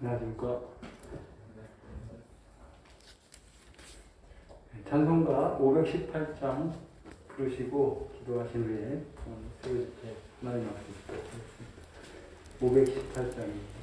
안녕하십니까. 찬송가 518장 부르시고 기도하신 후에 세워주세 하나님 말씀 518장입니다.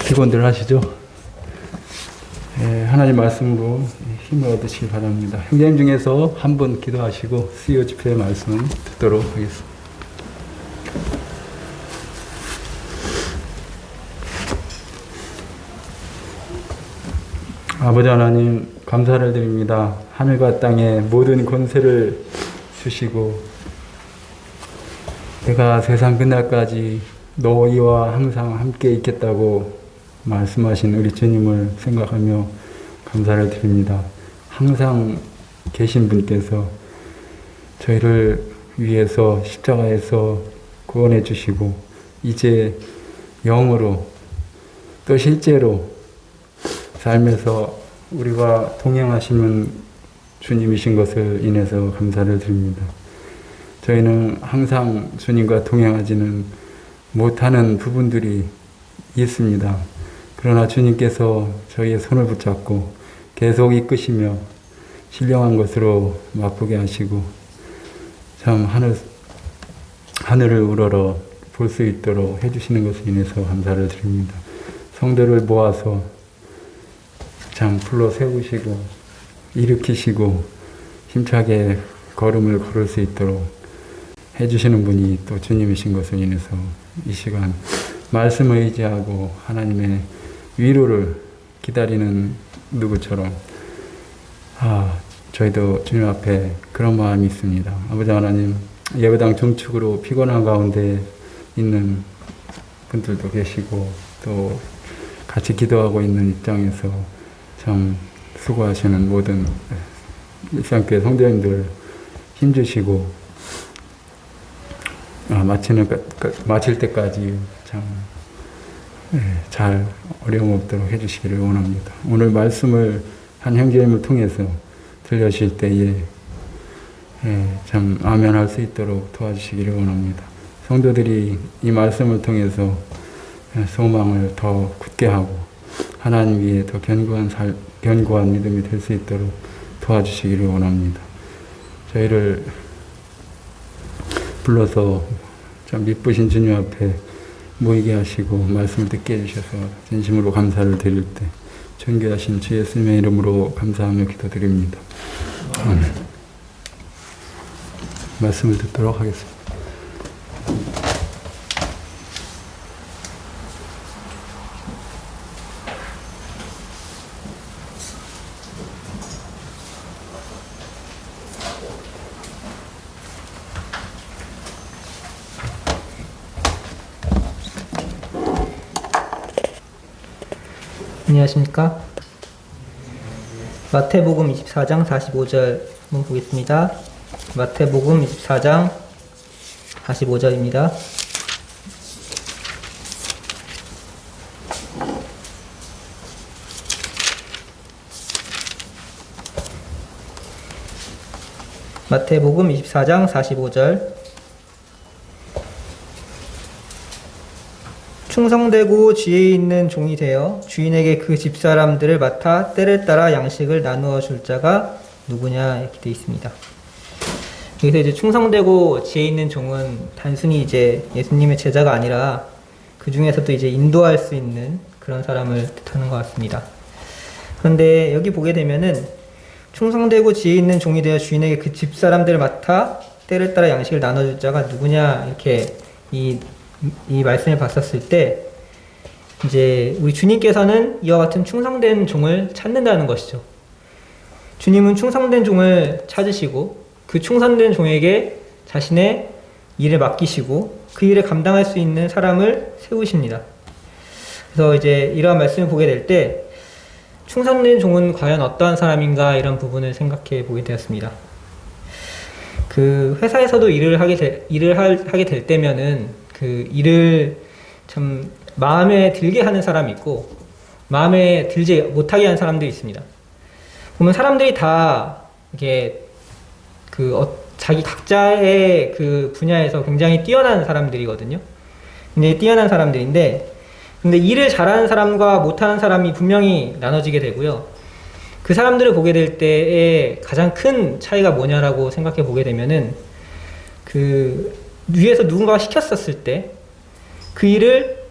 피곤들 하시죠? 하나님 말씀으로 힘을 얻으시기 바랍니다. 형제님 중에서 한 분 기도하시고 수요 집회 말씀 듣도록 하겠습니다. 아버지 하나님 감사를 드립니다. 하늘과 땅에 모든 권세를 주시고 내가 세상 끝날까지 너희와 항상 함께 있겠다고 말씀하신 우리 주님을 생각하며 감사를 드립니다. 항상 계신 분께서 저희를 위해서 십자가에서 구원해 주시고 이제 영으로 또 실제로 삶에서 우리와 동행하시는 주님이신 것을 인해서 감사를 드립니다. 저희는 항상 주님과 동행하지는 못하는 부분들이 있습니다. 그러나 주님께서 저희의 손을 붙잡고 계속 이끄시며 신령한 것으로 맛보게 하시고 참 하늘을 우러러 볼 수 있도록 해주시는 것을 인해서 감사를 드립니다. 성도를 모아서 참 불러 세우시고 일으키시고 힘차게 걸음을 걸을 수 있도록 해주시는 분이 또 주님이신 것을 인해서 이 시간 말씀을 의지하고 하나님의 위로를 기다리는 누구처럼 저희도 주님 앞에 그런 마음이 있습니다. 아버지 하나님, 예배당 중축으로 피곤한 가운데 있는 분들도 계시고 또 같이 기도하고 있는 입장에서 참 수고하시는 모든 일상교회 성도님들 힘주시고 마칠 때까지 참 잘 어려움 없도록 해주시기를 원합니다. 오늘 말씀을 한 형제님을 통해서 들려주실 때에 참 아멘할 수 있도록 도와주시기를 원합니다. 성도들이 이 말씀을 통해서 소망을 더 굳게 하고 하나님 위에 더 견고한 믿음이 될 수 있도록 도와주시기를 원합니다. 저희를 불러서 참 미쁘신 주님 앞에 모이게 하시고 말씀을 듣게 해주셔서 진심으로 감사를 드릴 때 존귀하신 주 예수님의 이름으로 감사하며 기도드립니다. 아멘. 말씀을 듣도록 하겠습니다. 안녕하십니까? 마태복음 24장 45절 한번 보겠습니다. 마태복음 24장 45절입니다. 마태복음 24장 45절. 충성되고 지혜 있는 종이 되어 주인에게 그 집사람들을 맡아 때를 따라 양식을 나누어 줄 자가 누구냐 이렇게 되어 있습니다. 여기서 이제 충성되고 지혜 있는 종은 단순히 이제 예수님의 제자가 아니라 그 중에서도 이제 인도할 수 있는 그런 사람을 뜻하는 것 같습니다. 그런데 여기 보게 되면은 충성되고 지혜 있는 종이 되어 주인에게 그 집사람들을 맡아 때를 따라 양식을 나눠 줄 자가 누구냐 이렇게 이 말씀을 봤었을 때 이제 우리 주님께서는 이와 같은 충성된 종을 찾는다는 것이죠. 주님은 충성된 종을 찾으시고 그 충성된 종에게 자신의 일을 맡기시고 그 일을 감당할 수 있는 사람을 세우십니다. 그래서 이제 이러한 말씀을 보게 될 때 충성된 종은 과연 어떠한 사람인가 이런 부분을 생각해 보게 되었습니다. 그 회사에서도 일을 하게 될 때면은 그 일을 참 마음에 들게 하는 사람이 있고 마음에 들지 못하게 하는 사람들이 있습니다. 보면 사람들이 다 이게 자기 각자의 그 분야에서 굉장히 뛰어난 사람들이거든요. 굉장히 뛰어난 사람들인데 근데 일을 잘하는 사람과 못하는 사람이 분명히 나눠지게 되고요. 그 사람들을 보게 될 때의 가장 큰 차이가 뭐냐라고 생각해 보게 되면은 위에서 누군가가 시켰었을 때 그 일을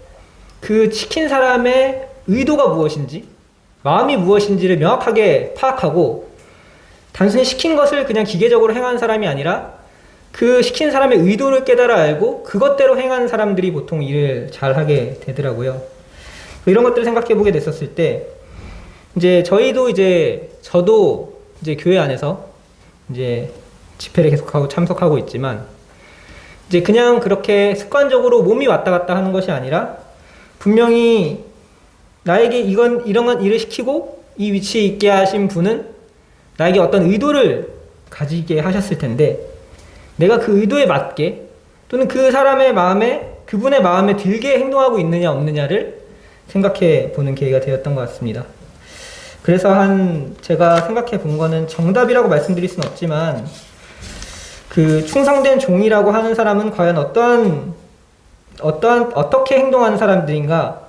그 시킨 사람의 의도가 무엇인지 마음이 무엇인지를 명확하게 파악하고 단순히 시킨 것을 그냥 기계적으로 행하는 사람이 아니라 그 시킨 사람의 의도를 깨달아 알고 그것대로 행하는 사람들이 보통 일을 잘하게 되더라고요. 이런 것들을 생각해 보게 됐었을 때 이제 저도 이제 교회 안에서 이제 집회를 계속하고 참석하고 있지만 이제 그냥 그렇게 습관적으로 몸이 왔다 갔다 하는 것이 아니라 분명히 나에게 이런 일을 시키고 이 위치에 있게 하신 분은 나에게 어떤 의도를 가지게 하셨을 텐데 내가 그 의도에 맞게 또는 그 사람의 마음에 그분의 마음에 들게 행동하고 있느냐 없느냐를 생각해 보는 계기가 되었던 것 같습니다. 그래서 제가 생각해 본 거는 정답이라고 말씀드릴 수는 없지만 그 충성된 종이라고 하는 사람은 과연 어떻게 행동하는 사람들인가?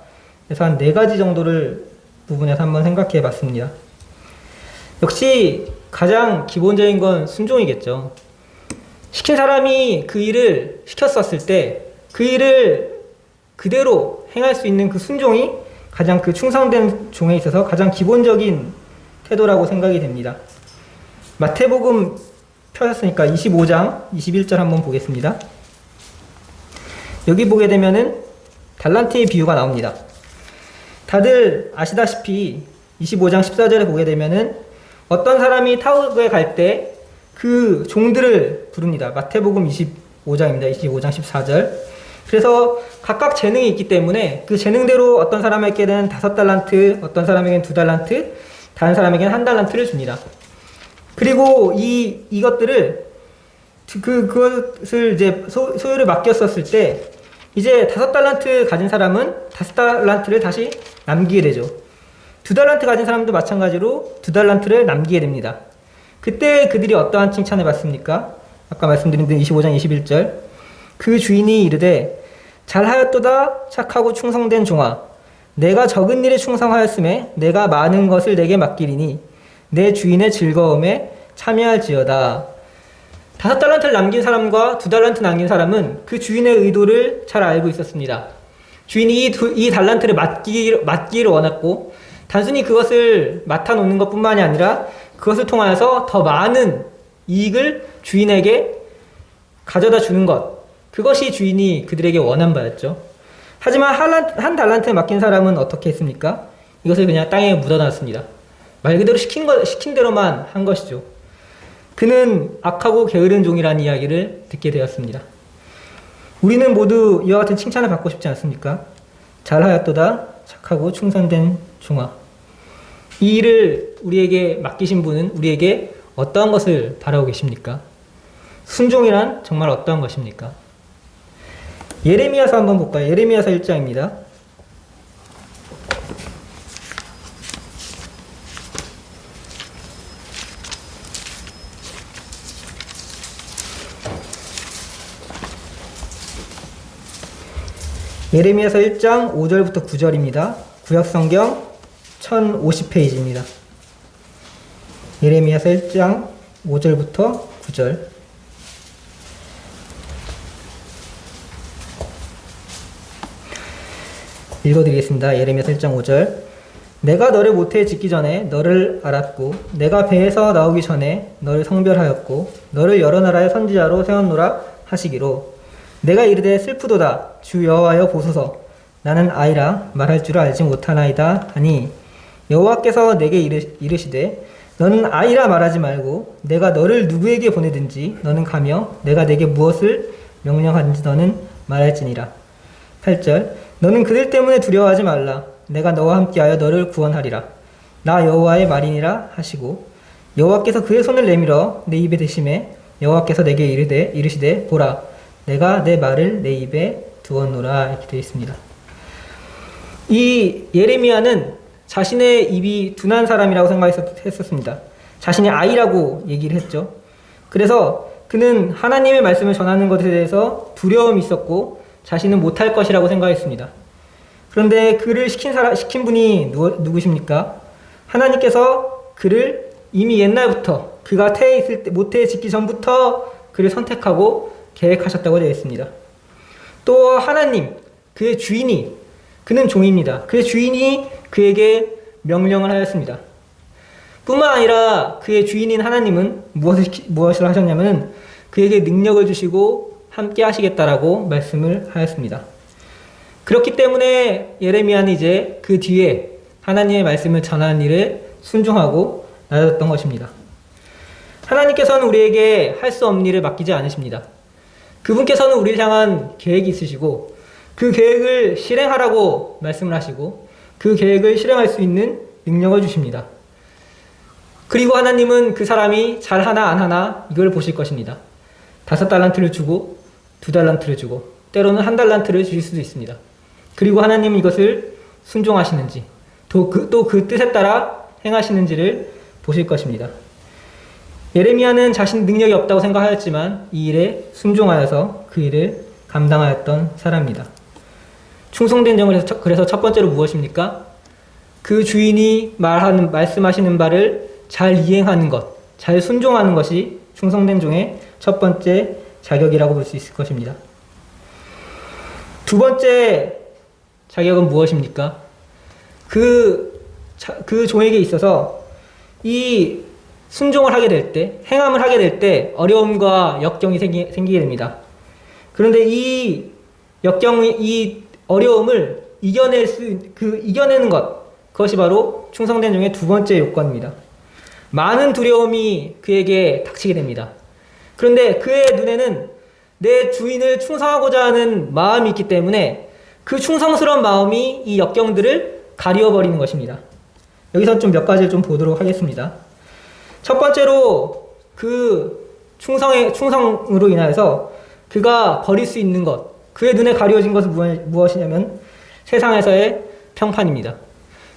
그래서 한 4가지 정도를 부분에서 한번 생각해 봤습니다. 역시 가장 기본적인 건 순종이겠죠. 시킨 사람이 그 일을 시켰었을 때 그 일을 그대로 행할 수 있는 그 순종이 가장 그 충성된 종에 있어서 가장 기본적인 태도라고 생각이 됩니다. 마태복음 펴셨으니까 25장 21절 한번 보겠습니다. 여기 보게 되면은 달란트의 비유가 나옵니다. 다들 아시다시피 25장 14절에 보게 되면은 어떤 사람이 타국에 갈 때 그 종들을 부릅니다. 마태복음 25장입니다. 25장 14절. 그래서 각각 재능이 있기 때문에 그 재능대로 어떤 사람에게는 5달란트, 어떤 사람에게는 2달란트, 다른 사람에게는 1달란트를 줍니다. 그리고 이것들을 그것을 이제 소유를 맡겼었을 때 이제 5달란트 가진 사람은 5달란트를 다시 남기게 되죠. 2달란트 가진 사람도 마찬가지로 2달란트를 남기게 됩니다. 그때 그들이 어떠한 칭찬을 받습니까? 아까 말씀드린 25장 21절. 그 주인이 이르되 잘하였도다 착하고 충성된 종아, 내가 적은 일에 충성하였음에 내가 많은 것을 내게 맡기리니 내 주인의 즐거움에 참여할지어다. 5달란트를 남긴 사람과 2달란트 남긴 사람은 그 주인의 의도를 잘 알고 있었습니다. 주인이 이 달란트를 맡기기를 원했고 단순히 그것을 맡아놓는 것뿐만이 아니라 그것을 통하여서 더 많은 이익을 주인에게 가져다 주는 것, 그것이 주인이 그들에게 원한 바였죠. 하지만 한 달란트에 맡긴 사람은 어떻게 했습니까? 이것을 그냥 땅에 묻어놨습니다. 말 그대로 시킨 대로만 한 것이죠. 그는 악하고 게으른 종이라는 이야기를 듣게 되었습니다. 우리는 모두 이와 같은 칭찬을 받고 싶지 않습니까? 잘하였도다 착하고 충성된 종아. 이 일을 우리에게 맡기신 분은 우리에게 어떠한 것을 바라고 계십니까? 순종이란 정말 어떠한 것입니까? 예레미야서 한번 볼까요? 예레미야서 1장입니다. 예레미야서 1장 5절부터 9절입니다. 구약성경 1050페이지입니다. 예레미야서 1장 5절부터 9절. 읽어드리겠습니다. 예레미야서 1장 5절. 내가 너를 모태에 짓기 전에 너를 알았고 내가 배에서 나오기 전에 너를 성별하였고 너를 여러 나라의 선지자로 세웠노라 하시기로 내가 이르되 슬프도다 주 여호와여 보소서 나는 아이라 말할 줄을 알지 못하나이다 하니 여호와께서 내게 이르시되 너는 아이라 말하지 말고 내가 너를 누구에게 보내든지 너는 가며 내가 내게 무엇을 명령하든지 너는 말할지니라. 8절. 너는 그들 때문에 두려워하지 말라. 내가 너와 함께하여 너를 구원하리라. 나 여호와의 말이니라 하시고 여호와께서 그의 손을 내밀어 내 입에 대심에 여호와께서 내게 이르시되 보라 내가 내 말을 내 입에 두었노라. 이렇게 되어 있습니다. 이 예레미야는 자신의 입이 둔한 사람이라고 생각했었습니다. 자신의 아이라고 얘기를 했죠. 그래서 그는 하나님의 말씀을 전하는 것에 대해서 두려움이 있었고 자신은 못할 것이라고 생각했습니다. 그런데 그를 시킨 분이 누구십니까? 하나님께서 그를 이미 옛날부터 그가 태에 있을 때 모태에 짓기 전부터 그를 선택하고 계획하셨다고 되어 있습니다. 또 하나님, 그의 주인이, 그는 종입니다. 그의 주인이 그에게 명령을 하였습니다. 뿐만 아니라 그의 주인인 하나님은 무엇을 하셨냐면 그에게 능력을 주시고 함께 하시겠다라고 말씀을 하였습니다. 그렇기 때문에 예레미야는 이제 그 뒤에 하나님의 말씀을 전하는 일에 순종하고 나섰던 것입니다. 하나님께서는 우리에게 할 수 없는 일을 맡기지 않으십니다. 그분께서는 우리를 향한 계획이 있으시고 그 계획을 실행하라고 말씀을 하시고 그 계획을 실행할 수 있는 능력을 주십니다. 그리고 하나님은 그 사람이 잘하나 안 하나 이걸 보실 것입니다. 5달란트를 주고 2달란트를 주고 때로는 1달란트를 주실 수도 있습니다. 그리고 하나님은 이것을 순종하시는지 또 그 뜻에 따라 행하시는지를 보실 것입니다. 예레미야는 자신 능력이 없다고 생각하였지만 이 일에 순종하여서 그 일을 감당하였던 사람입니다. 충성된 정을 그래서 첫 번째로 무엇입니까? 그 주인이 말씀하시는 바를 잘 이행하는 것, 잘 순종하는 것이 충성된 종의 첫 번째 자격이라고 볼 수 있을 것입니다. 두 번째 자격은 무엇입니까? 그 종에게 있어서 이 순종을 하게 될 때, 행함을 하게 될 때 어려움과 역경이 생기게 됩니다. 그런데 이 어려움을 이겨내는 것, 그것이 바로 충성된 종의 두 번째 요건입니다. 많은 두려움이 그에게 닥치게 됩니다. 그런데 그의 눈에는 내 주인을 충성하고자 하는 마음이 있기 때문에 그 충성스러운 마음이 이 역경들을 가리워버리는 것입니다. 여기서 좀 몇 가지를 좀 보도록 하겠습니다. 첫 번째로 그 충성으로 인하여서 그가 버릴 수 있는 것, 그의 눈에 가려진 것은 무엇이냐면 세상에서의 평판입니다.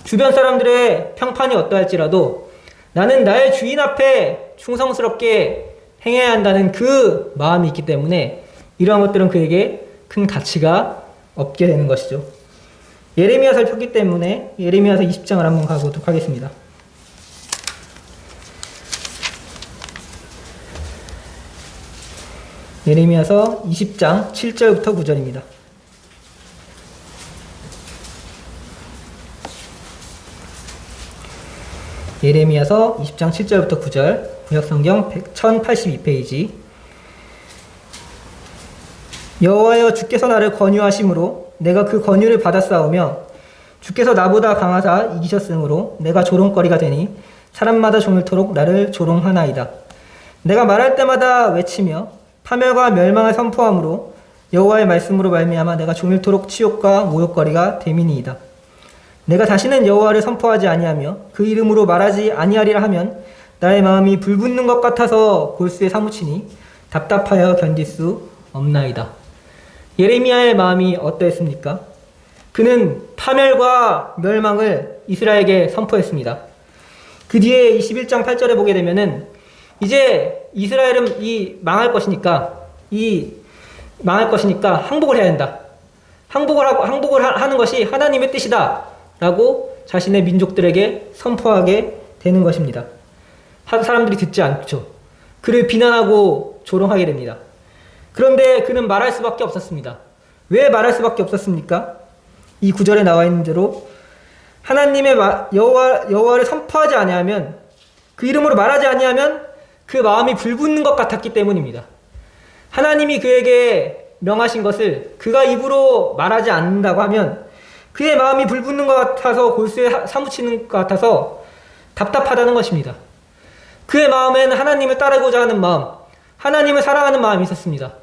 주변 사람들의 평판이 어떠할지라도 나는 나의 주인 앞에 충성스럽게 행해야 한다는 그 마음이 있기 때문에 이러한 것들은 그에게 큰 가치가 없게 되는 것이죠. 예레미야서를 폈기 때문에 예레미야서 20장을 한번 가보도록 하겠습니다. 예레미야서 20장 7절부터 9절입니다. 예레미야서 20장 7절부터 9절, 구약성경 1082페이지. 여호와여, 주께서 나를 권유하심으로 내가 그 권유를 받았사오며 주께서 나보다 강하사 이기셨으므로 내가 조롱거리가 되니 사람마다 종일토록 나를 조롱하나이다. 내가 말할 때마다 외치며 파멸과 멸망을 선포함으로 여호와의 말씀으로 말미암아 내가 종일토록 치욕과 모욕거리가 됨이니이다. 내가 다시는 여호와를 선포하지 아니하며 그 이름으로 말하지 아니하리라 하면 나의 마음이 불붙는 것 같아서 골수에 사무치니 답답하여 견딜 수 없나이다. 예레미야의 마음이 어떠했습니까? 그는 파멸과 멸망을 이스라엘에게 선포했습니다. 그 뒤에 21장 8절에 보게 되면은 이제 이스라엘은 망할 것이니까 항복을 해야 한다. 항복을 하는 것이 하나님의 뜻이다. 라고 자신의 민족들에게 선포하게 되는 것입니다. 사람들이 듣지 않죠. 그를 비난하고 조롱하게 됩니다. 그런데 그는 말할 수밖에 없었습니다. 왜 말할 수밖에 없었습니까? 이 구절에 나와 있는 대로 하나님의 여호와를 선포하지 아니하면, 그 이름으로 말하지 아니하면 그 마음이 불붙는 것 같았기 때문입니다. 하나님이 그에게 명하신 것을 그가 입으로 말하지 않는다고 하면 그의 마음이 불붙는 것 같아서 골수에 사무치는 것 같아서 답답하다는 것입니다. 그의 마음에는 하나님을 따르고자 하는 마음, 하나님을 사랑하는 마음이 있었습니다.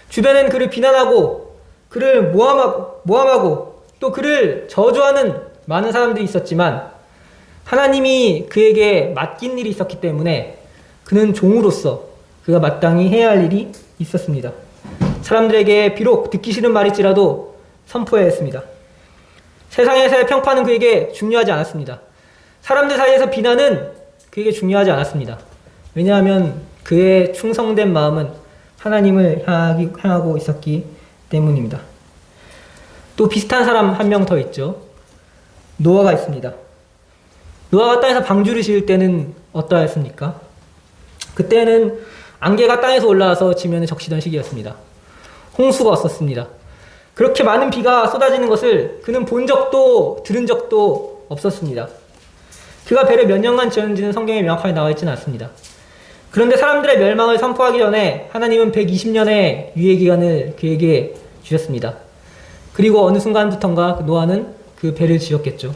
주변엔 그를 비난하고 그를 모함하고 또 그를 저주하는 많은 사람들이 있었지만 하나님이 그에게 맡긴 일이 있었기 때문에 그는 종으로서 그가 마땅히 해야 할 일이 있었습니다. 사람들에게 비록 듣기 싫은 말일지라도 선포해야 했습니다. 세상에서의 평판은 그에게 중요하지 않았습니다. 사람들 사이에서 비난은 그에게 중요하지 않았습니다. 왜냐하면 그의 충성된 마음은 하나님을 향하고 있었기 때문입니다. 또 비슷한 사람 한 명 더 있죠. 노아가 있습니다. 노아가 땅에서 방주를 지을 때는 어떠했습니까? 그때는 안개가 땅에서 올라와서 지면에 적시던 시기였습니다. 홍수가 왔었습니다. 그렇게 많은 비가 쏟아지는 것을 그는 본 적도 들은 적도 없었습니다. 그가 배를 몇 년간 지었는지는 성경에 명확하게 나와 있지는 않습니다. 그런데 사람들의 멸망을 선포하기 전에 하나님은 120년의 유예 기간을 그에게 주셨습니다. 그리고 어느 순간부턴가 노아는 그 배를 지었겠죠.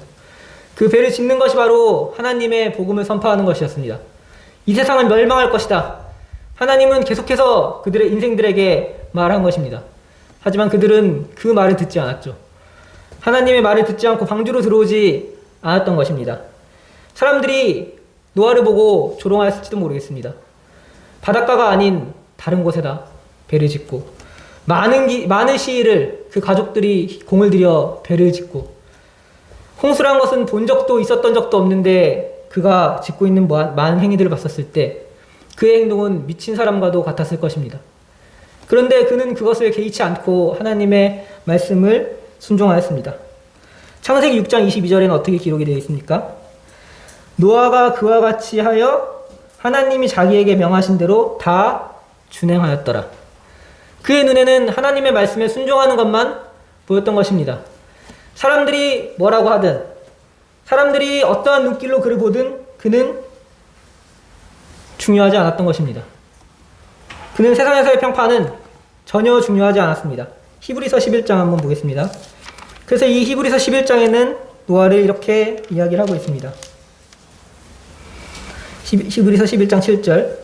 그 배를 짓는 것이 바로 하나님의 복음을 선포하는 것이었습니다. 이 세상은 멸망할 것이다. 하나님은 계속해서 그들의 인생들에게 말한 것입니다. 하지만 그들은 그 말을 듣지 않았죠. 하나님의 말을 듣지 않고 방주로 들어오지 않았던 것입니다. 사람들이 노아를 보고 조롱하였을지도 모르겠습니다. 바닷가가 아닌 다른 곳에다 배를 짓고 많은 시일을 그 가족들이 공을 들여 배를 짓고 홍수란 것은 본 적도 있었던 적도 없는데 그가 짓고 있는 많은 행위들을 봤었을 때 그의 행동은 미친 사람과도 같았을 것입니다. 그런데 그는 그것을 개의치 않고 하나님의 말씀을 순종하였습니다. 창세기 6장 22절에는 어떻게 기록이 되어 있습니까? 노아가 그와 같이 하여 하나님이 자기에게 명하신 대로 다 준행하였더라. 그의 눈에는 하나님의 말씀에 순종하는 것만 보였던 것입니다. 사람들이 뭐라고 하든, 사람들이 어떠한 눈길로 그를 보든 그는 중요하지 않았던 것입니다. 그는 세상에서의 평판은 전혀 중요하지 않았습니다. 히브리서 11장 한번 보겠습니다. 그래서 이 히브리서 11장에는 노아를 이렇게 이야기를 하고 있습니다. 히브리서 11장 7절.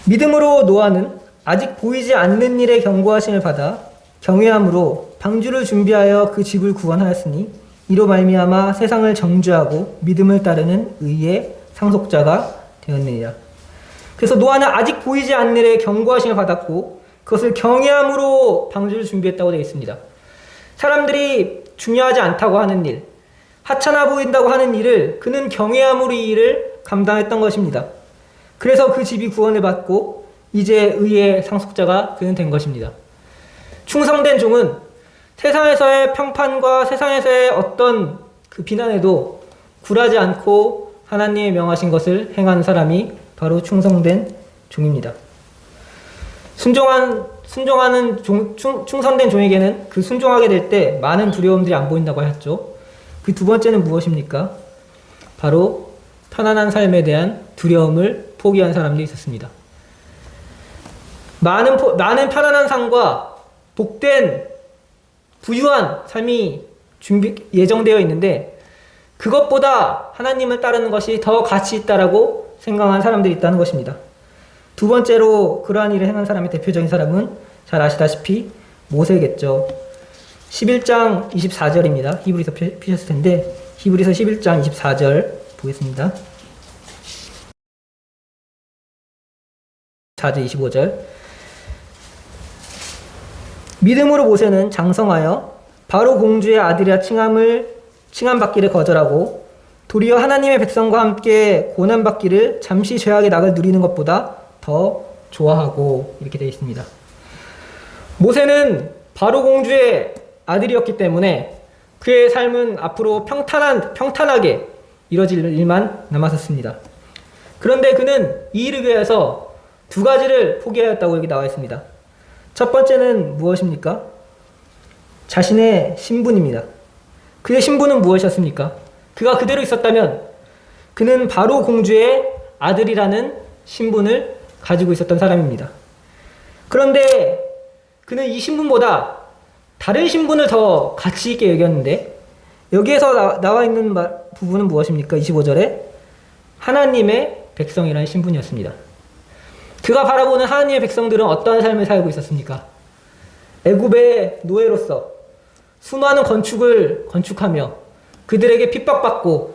믿음으로 노아는 아직 보이지 않는 일에 경고하심을 받아 경외함으로 방주를 준비하여 그 집을 구원하였으니 이로 말미암아 세상을 정죄하고 믿음을 따르는 의의 상속자가 되었느니라. 그래서 노아는 아직 보이지 않는 일에 경고하심을 받았고 그것을 경외함으로 방주를 준비했다고 되어 있습니다. 사람들이 중요하지 않다고 하는 일, 하찮아 보인다고 하는 일을 그는 경외함으로 이 일을 감당했던 것입니다. 그래서 그 집이 구원을 받고 이제 의의 상속자가 그는 된 것입니다. 충성된 종은 세상에서의 평판과 세상에서의 어떤 그 비난에도 굴하지 않고 하나님의 명하신 것을 행하는 사람이 바로 충성된 종입니다. 순종하는 충성된 종에게는 그 순종하게 될 때 많은 두려움들이 안 보인다고 하였죠. 그 두 번째는 무엇입니까? 바로 편안한 삶에 대한 두려움을 포기한 사람들이 있었습니다. 많은 편안한 삶과 복된 부유한 삶이 예정되어 있는데 그것보다 하나님을 따르는 것이 더 가치 있다라고 생각한 사람들이 있다는 것입니다. 두 번째로 그러한 일을 행한 사람의 대표적인 사람은 잘 아시다시피 모세겠죠. 11장 24절입니다. 히브리서 피셨을 텐데 히브리서 11장 24절 보겠습니다. 4절 25절. 믿음으로 모세는 장성하여 바로 공주의 아들이라 칭함받기를 거절하고 도리어 하나님의 백성과 함께 고난받기를 잠시 죄악의 낙을 누리는 것보다 더 좋아하고 이렇게 되어 있습니다. 모세는 바로 공주의 아들이었기 때문에 그의 삶은 앞으로 평탄하게 이뤄질 일만 남았었습니다. 그런데 그는 이 일을 위해서 두 가지를 포기하였다고 여기 나와 있습니다. 첫 번째는 무엇입니까? 자신의 신분입니다. 그의 신분은 무엇이었습니까? 그가 그대로 있었다면 그는 바로 공주의 아들이라는 신분을 가지고 있었던 사람입니다. 그런데 그는 이 신분보다 다른 신분을 더 가치 있게 여겼는데 여기에서 나와 있는 부분은 무엇입니까? 25절에 하나님의 백성이라는 신분이었습니다. 그가 바라보는 하나님의 백성들은 어떠한 삶을 살고 있었습니까? 애굽의 노예로서 수많은 건축을 건축하며 그들에게 핍박받고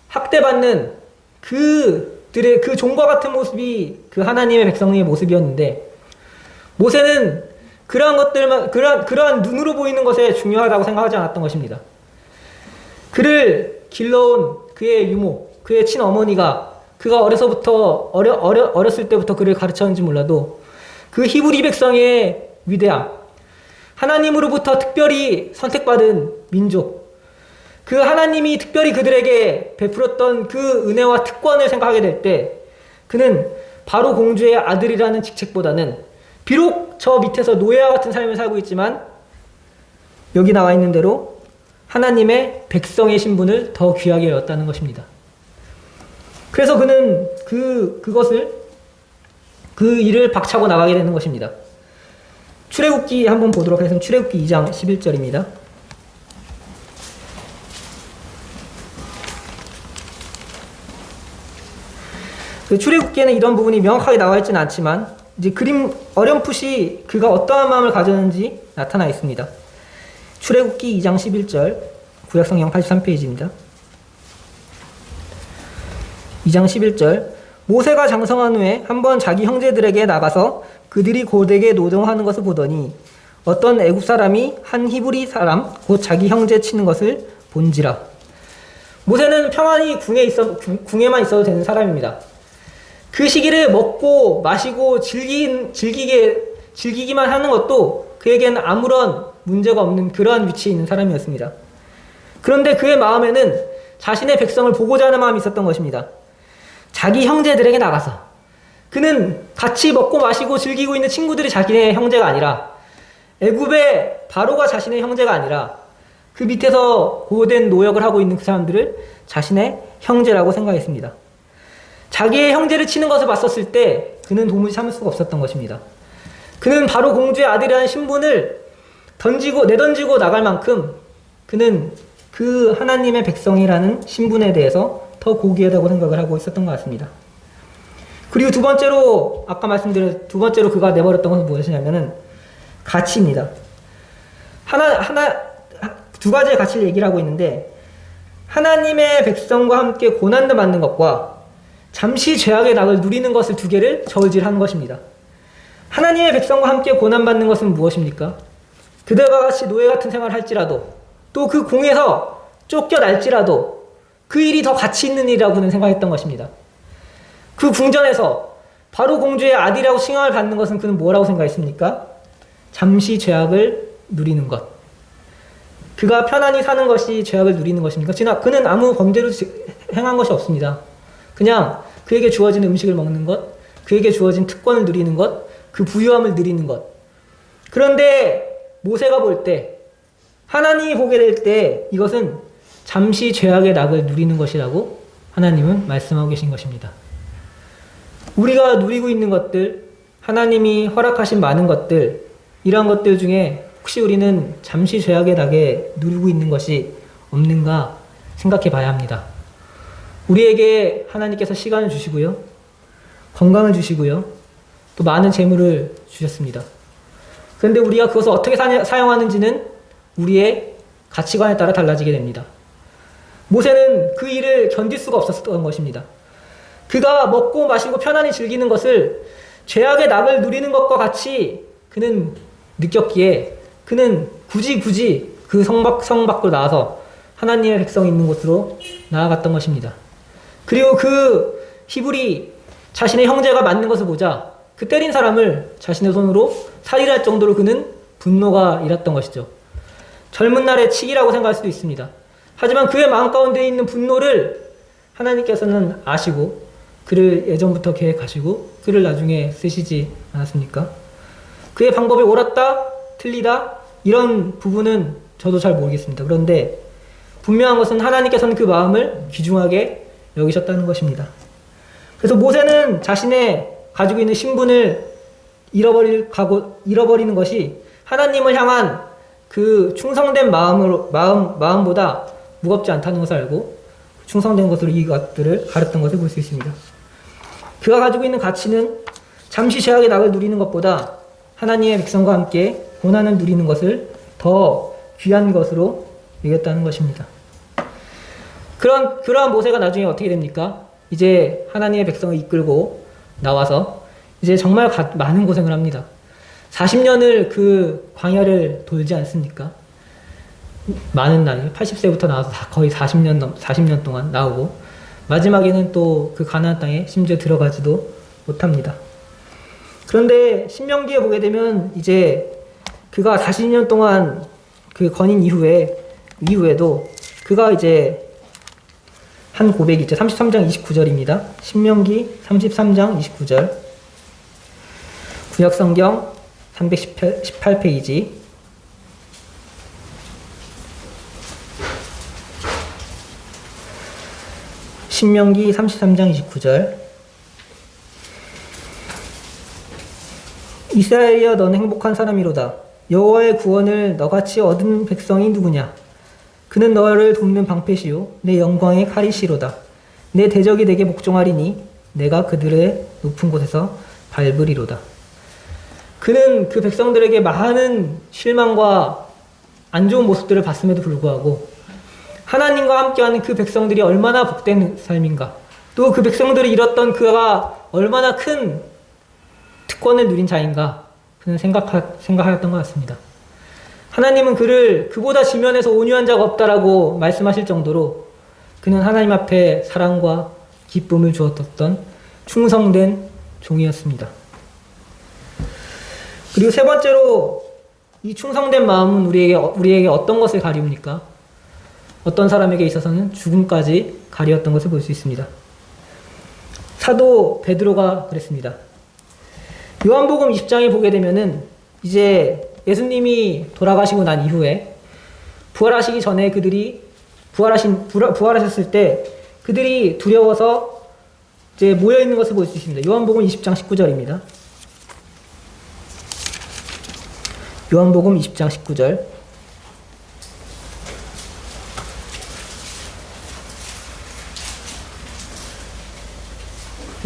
학대받는 그들의 그 종과 같은 모습이 그 하나님의 백성의 모습이었는데 모세는 그러한 것들만 그러한 눈으로 보이는 것에 중요하다고 생각하지 않았던 것입니다. 그를 길러온 그의 유모, 그의 친어머니가 그가 어렸을 때부터 그를 가르쳤는지 몰라도 그 히브리 백성의 위대함, 하나님으로부터 특별히 선택받은 민족, 그 하나님이 특별히 그들에게 베풀었던 그 은혜와 특권을 생각하게 될 때 그는 바로 공주의 아들이라는 직책보다는 비록 저 밑에서 노예와 같은 삶을 살고 있지만 여기 나와 있는 대로 하나님의 백성의 신분을 더 귀하게 여겼다는 것입니다. 그래서 그는 그 일을 박차고 나가게 되는 것입니다. 출애굽기 한번 보도록 하겠습니다. 출애굽기 2장 11절입니다. 그 출애굽기에는 이런 부분이 명확하게 나와 있지는 않지만 이제 그림 어렴풋이 그가 어떠한 마음을 가졌는지 나타나 있습니다. 출애굽기 2장 11절 구약성경 83페이지입니다. 2장 11절 모세가 장성한 후에 한번 자기 형제들에게 나가서 그들이 고되게 노동하는 것을 보더니 어떤 애굽 사람이 한 히브리 사람 곧 자기 형제 치는 것을 본지라. 모세는 평안히 궁에만 있어도 되는 사람입니다. 그 시기를 먹고 마시고 즐기기만 하는 것도 그에게는 아무런 문제가 없는 그러한 위치에 있는 사람이었습니다. 그런데 그의 마음에는 자신의 백성을 보고자 하는 마음이 있었던 것입니다. 자기 형제들에게 나가서 그는 같이 먹고 마시고 즐기고 있는 친구들이 자기의 형제가 아니라 애굽의 바로가 자신의 형제가 아니라 그 밑에서 고된 노역을 하고 있는 그 사람들을 자신의 형제라고 생각했습니다. 자기의 형제를 치는 것을 봤었을 때 그는 도무지 참을 수가 없었던 것입니다. 그는 바로 공주의 아들이라는 신분을 내던지고 나갈 만큼 그는 그 하나님의 백성이라는 신분에 대해서 더 고귀하다고 생각을 하고 있었던 것 같습니다. 그리고 두 번째로 그가 내버렸던 것은 무엇이냐면은 가치입니다. 두 가지의 가치를 얘기를 하고 있는데, 하나님의 백성과 함께 고난을 받는 것과 잠시 죄악의 낙을 누리는 것을 두 개를 저울질하는 것입니다. 하나님의 백성과 함께 고난받는 것은 무엇입니까? 그들과 같이 노예 같은 생활을 할지라도, 또 그 공에서 쫓겨날지라도 그 일이 더 가치 있는 일이라고 그는 생각했던 것입니다. 그 궁전에서 바로 공주의 아들이라고 칭함을 받는 것은 그는 뭐라고 생각했습니까? 잠시 죄악을 누리는 것. 그가 편안히 사는 것이 죄악을 누리는 것입니까? 그는 아무 범죄를 행한 것이 없습니다. 그냥 그에게 주어진 음식을 먹는 것, 그에게 주어진 특권을 누리는 것, 그 부유함을 누리는 것. 그런데 모세가 볼 때, 하나님이 보게 될 때 이것은 잠시 죄악의 낙을 누리는 것이라고 하나님은 말씀하고 계신 것입니다. 우리가 누리고 있는 것들, 하나님이 허락하신 많은 것들, 이러한 것들 중에 혹시 우리는 잠시 죄악의 낙에 누리고 있는 것이 없는가 생각해 봐야 합니다. 우리에게 하나님께서 시간을 주시고요, 건강을 주시고요, 또 많은 재물을 주셨습니다. 그런데 우리가 그것을 어떻게 사용하는지는 우리의 가치관에 따라 달라지게 됩니다. 모세는 그 일을 견딜 수가 없었던 것입니다. 그가 먹고 마시고 편안히 즐기는 것을 죄악의 낙을 누리는 것과 같이 그는 느꼈기에 그는 굳이 그 성 밖으로 나와서 하나님의 백성이 있는 곳으로 나아갔던 것입니다. 그리고 그 히브리 자신의 형제가 맞는 것을 보자 그 때린 사람을 자신의 손으로 살인할 정도로 그는 분노가 일었던 것이죠. 젊은 날의 치기라고 생각할 수도 있습니다. 하지만 그의 마음 가운데 있는 분노를 하나님께서는 아시고 그를 예전부터 계획하시고 그를 나중에 쓰시지 않았습니까? 그의 방법이 옳았다, 틀리다 이런 부분은 저도 잘 모르겠습니다. 그런데 분명한 것은 하나님께서는 그 마음을 귀중하게 여기셨다는 것입니다. 그래서 모세는 자신의 가지고 있는 신분을 잃어버리는 것이 하나님을 향한 그 충성된 마음보다 무겁지 않다는 것을 알고 충성된 것으로 이 것들을 가렸던 것을 볼 수 있습니다. 그가 가지고 있는 가치는 잠시 죄악의 낙을 누리는 것보다 하나님의 백성과 함께 고난을 누리는 것을 더 귀한 것으로 여겼다는 것입니다. 그러한 모세가 나중에 어떻게 됩니까? 이제 하나님의 백성을 이끌고 나와서 이제 정말 많은 고생을 합니다. 40년을 그 광야를 돌지 않습니까? 많은 나이, 80세부터 나와서 거의 40년 동안 나오고 마지막에는 또 그 가나안 땅에 심지어 들어가지도 못합니다. 그런데 신명기에 보게 되면 이제 그가 40년 동안 그 건인 이후에도 그가 이제 한 고백이 있죠. 33장 29절입니다. 신명기 33장 29절. 구약성경 318페이지. 신명기 33장 29절. 이스라엘이여 너는 행복한 사람이로다. 여호와의 구원을 너같이 얻은 백성이 누구냐? 그는 너를 돕는 방패시요 내 영광의 칼이시로다. 내 대적이 내게 복종하리니 내가 그들의 높은 곳에서 밟으리로다. 그는 그 백성들에게 많은 실망과 안 좋은 모습들을 봤음에도 불구하고 하나님과 함께하는 그 백성들이 얼마나 복된 삶인가, 또 그 백성들이 잃었던 그가 얼마나 큰 특권을 누린 자인가 그는 생각하였던 것 같습니다. 하나님은 그를 그보다 지면에서 온유한 자가 없다라고 말씀하실 정도로 그는 하나님 앞에 사랑과 기쁨을 주었던 충성된 종이었습니다. 그리고 세 번째로 이 충성된 마음은 우리에게 어떤 것을 가리웁니까? 어떤 사람에게 있어서는 죽음까지 가리웠던 것을 볼 수 있습니다. 사도 베드로가 그랬습니다. 요한복음 20장에 보게 되면은 이제 예수님이 돌아가시고 난 이후에 부활하시기 전에 그들이 부활하셨을 때 그들이 두려워서 이제 모여 있는 것을 볼 수 있습니다. 요한복음 20장 19절입니다. 요한복음 20장 19절.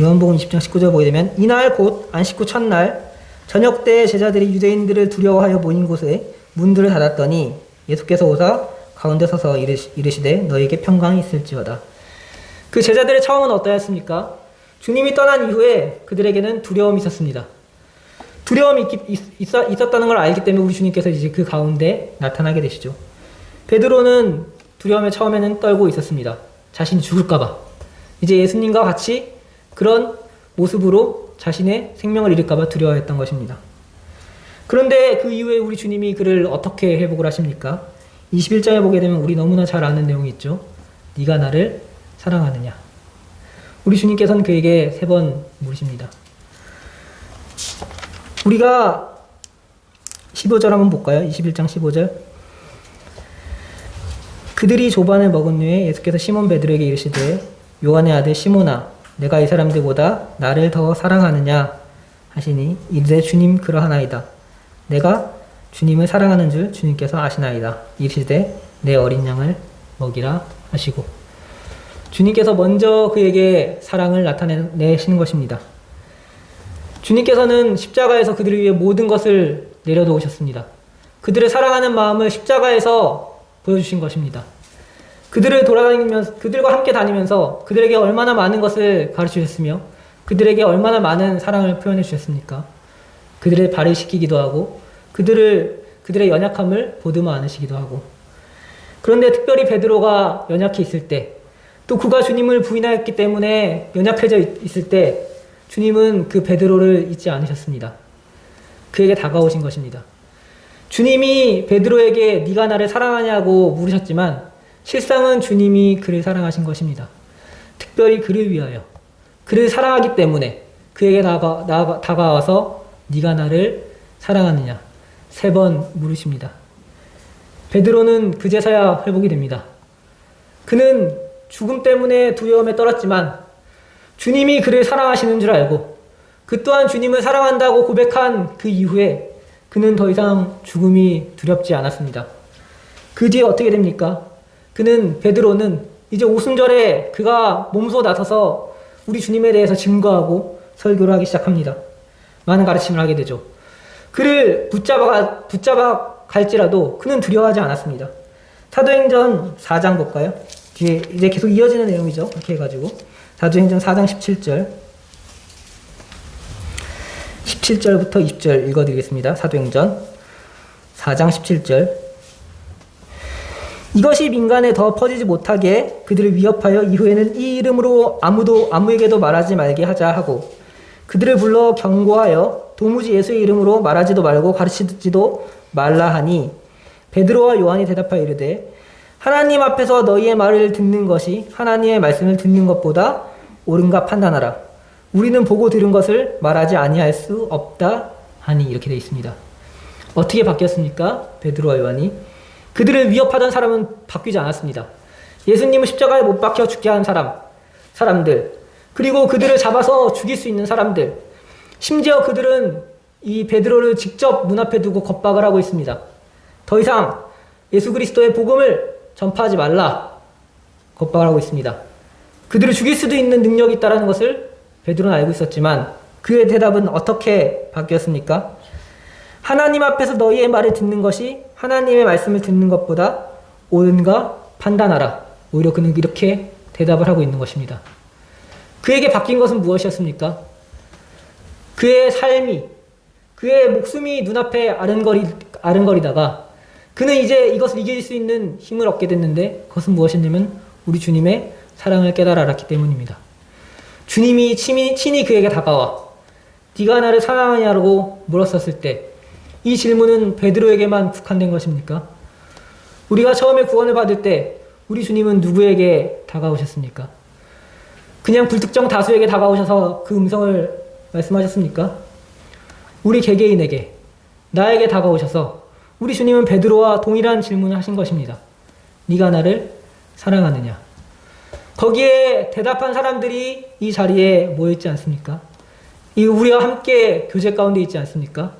요한복음 20장 19절 보게 되면 이날 곧 안식 후 첫날 저녁 때 제자들이 유대인들을 두려워하여 모인 곳에 문들을 닫았더니 예수께서 오사 가운데 서서 이르시되 너에게 평강이 있을지어다. 그 제자들의 처음은 어떠했습니까? 주님이 떠난 이후에 그들에게는 두려움이 있었습니다. 두려움이 있었다는 걸 알기 때문에 우리 주님께서 이제 그 가운데 나타나게 되시죠. 베드로는 두려움에 처음에는 떨고 있었습니다. 자신이 죽을까봐. 이제 예수님과 같이 그런 모습으로 자신의 생명을 잃을까봐 두려워했던 것입니다. 그런데 그 이후에 우리 주님이 그를 어떻게 회복을 하십니까? 21장에 보게 되면 우리 너무나 잘 아는 내용이 있죠. 네가 나를 사랑하느냐. 우리 주님께서는 그에게 3번 물으십니다. 우리가 15절 한번 볼까요? 21장 15절. 그들이 조반을 먹은 후에 예수께서 시몬 베드로에게 이르시되 요한의 아들 시몬아 내가 이 사람들보다 나를 더 사랑하느냐 하시니 이르되 주님 그러하나이다. 내가 주님을 사랑하는 줄 주님께서 아시나이다. 이르시되 내 어린 양을 먹이라 하시고 주님께서 먼저 그에게 사랑을 나타내시는 것입니다. 주님께서는 십자가에서 그들을 위해 모든 것을 내려놓으셨습니다. 그들을 사랑하는 마음을 십자가에서 보여주신 것입니다. 그들과 함께 다니면서 그들에게 얼마나 많은 것을 가르쳐 주셨으며 그들에게 얼마나 많은 사랑을 표현해 주셨습니까? 그들의 발을 씻기기도 하고 그들의 연약함을 보듬어 안으시기도 하고 그런데 특별히 베드로가 연약해 있을 때 또 그가 주님을 부인하였기 때문에 연약해져 있을 때 주님은 그 베드로를 잊지 않으셨습니다. 그에게 다가오신 것입니다. 주님이 베드로에게 네가 나를 사랑하냐고 물으셨지만 실상은 주님이 그를 사랑하신 것입니다. 특별히 그를 위하여 그를 사랑하기 때문에 그에게 다가와서 네가 나를 사랑하느냐 3번 물으십니다. 베드로는 그제서야 회복이 됩니다. 그는 죽음 때문에 두려움에 떨었지만 주님이 그를 사랑하시는 줄 알고 그 또한 주님을 사랑한다고 고백한 그 이후에 그는 더 이상 죽음이 두렵지 않았습니다. 그 뒤에 어떻게 됩니까? 베드로는 이제 오순절에 그가 몸소 나서서 우리 주님에 대해서 증거하고 설교를 하기 시작합니다. 많은 가르침을 하게 되죠. 그를 붙잡아 갈지라도 그는 두려워하지 않았습니다. 사도행전 4장 볼까요? 뒤에 이제 계속 이어지는 내용이죠. 이렇게 해가지고 사도행전 4장 17절 17절부터 20절 읽어드리겠습니다. 사도행전 4장 17절 이것이 민간에 더 퍼지지 못하게 그들을 위협하여 이후에는 이 이름으로 아무에게도 말하지 말게 하자 하고 그들을 불러 경고하여 도무지 예수의 이름으로 말하지도 말고 가르치지도 말라 하니 베드로와 요한이 대답하여 이르되 하나님 앞에서 너희의 말을 듣는 것이 하나님의 말씀을 듣는 것보다 옳은가 판단하라. 우리는 보고 들은 것을 말하지 아니할 수 없다 하니 이렇게 되어 있습니다. 어떻게 바뀌었습니까? 베드로와 요한이 그들을 위협하던 사람은 바뀌지 않았습니다. 예수님을 십자가에 못 박혀 죽게 한 사람들 그리고 그들을 잡아서 죽일 수 있는 사람들 심지어 그들은 이 베드로를 직접 눈앞에 두고 겁박을 하고 있습니다. 더 이상 예수 그리스도의 복음을 전파하지 말라 겁박을 하고 있습니다. 그들을 죽일 수도 있는 능력이 있다는 것을 베드로는 알고 있었지만 그의 대답은 어떻게 바뀌었습니까? 하나님 앞에서 너희의 말을 듣는 것이 하나님의 말씀을 듣는 것보다 옳은가 판단하라. 오히려 그는 이렇게 대답을 하고 있는 것입니다. 그에게 바뀐 것은 무엇이었습니까? 그의 삶이, 그의 목숨이 눈앞에 아른거리다가 그는 이제 이것을 이길 수 있는 힘을 얻게 됐는데 그것은 무엇이냐면 우리 주님의 사랑을 깨달아 알았기 때문입니다. 주님이 친히 그에게 다가와 네가 나를 사랑하냐고 물었었을 때 이 질문은 베드로에게만 국한된 것입니까? 우리가 처음에 구원을 받을 때 우리 주님은 누구에게 다가오셨습니까? 그냥 불특정 다수에게 다가오셔서 그 음성을 말씀하셨습니까? 우리 개개인에게, 나에게 다가오셔서 우리 주님은 베드로와 동일한 질문을 하신 것입니다. 네가 나를 사랑하느냐? 거기에 대답한 사람들이 이 자리에 모여있지 않습니까? 우리와 함께 교제 가운데 있지 않습니까?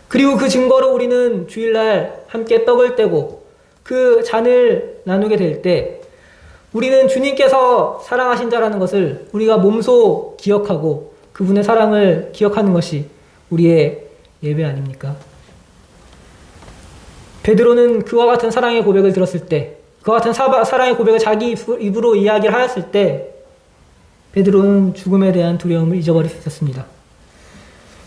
그리고 그 증거로 우리는 주일날 함께 떡을 떼고 그 잔을 나누게 될 때 우리는 주님께서 사랑하신 자라는 것을 우리가 몸소 기억하고 그분의 사랑을 기억하는 것이 우리의 예배 아닙니까? 베드로는 그와 같은 사랑의 고백을 들었을 때, 그와 같은 사랑의 고백을 자기 입으로 이야기를 하였을 때 베드로는 죽음에 대한 두려움을 잊어버릴 수 있었습니다.